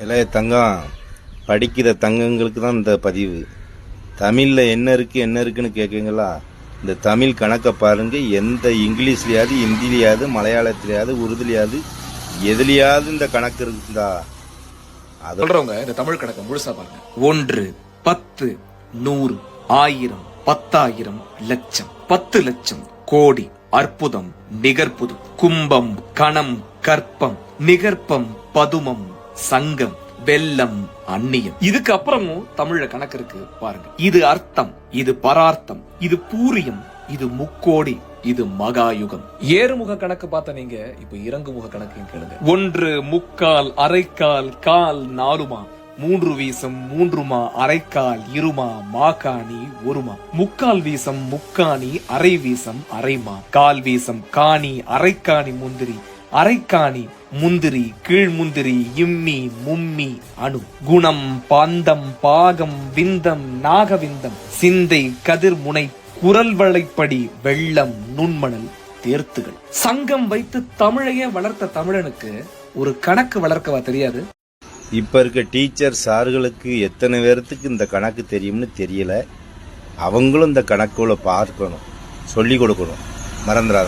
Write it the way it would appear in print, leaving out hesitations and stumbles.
இளைய தங்கம் படிக்கிற தங்கங்களுக்கு தான் இந்த பதிவு. தமிழில் என்ன இருக்குன்னு கேட்குங்களா? இந்த தமிழ் கணக்கை பாருங்க. எந்த இங்கிலீஷ்லையாவது, ஹிந்திலையாவது, மலையாளத்திலையாவது, உருதுலையாவது, எதுலையாவது இந்த கணக்கு இருக்குதா? அது சொல்றவங்க இந்த தமிழ் கணக்கை முழுசா பாருங்க. 1, 10, 100, 1000, 10,000, லட்சம், 10 லட்சம், கோடி, அற்புதம், நிகர்புதம், கும்பம், கணம், கற்பம், நிகர்ப்பம், பதுமம், சங்கம், வெல்லம், அந்நியம். இதுக்கு அப்புறமும் தமிழ்ல கணக்கு இருக்கு பாருங்க. இது அர்த்தம், இது பரார்த்தம், இது பூரியம், இது முக்கோடி, இது மகாயுகம். ஏறுமுக கணக்கு பார்த்த நீங்க இப்ப இறங்குமுக கணக்கையும் கேளுங்க. 1 முக்கால், அரைக்கால், கால், 4மா, 3 வீசம், 3மா, அரைக்கால், 2மா, மாகாணி, 1மா, முக்கால் வீசம், முக்காணி, அரை வீசம், அரைமா, கால் வீசம், காணி, அரைக்காணி, முந்திரி, அரைக்காணி, முந்திரி, கீழ் முந்திரி, இம்மி, மும்மி, அணு, குணம், பாந்தம், பாகம், விந்தம், நாகவிந்தம், சிந்தை, கதிர் முனை, குரல் வளைப்படி, வெள்ளம், நுண்மணல், தேர்த்துகள். சங்கம் வைத்து தமிழையே வளர்த்த தமிழனுக்கு ஒரு கணக்கு வளர்க்கவா தெரியாது? இப்ப இருக்க டீச்சர் சார்களுக்கு எத்தனை பேர்த்துக்கு இந்த கணக்கு தெரியும்னு தெரியல. அவங்களும் இந்த கணக்குகளை பார்க்கணும், சொல்லி கொடுக்கணும், மறந்துடாதீங்க.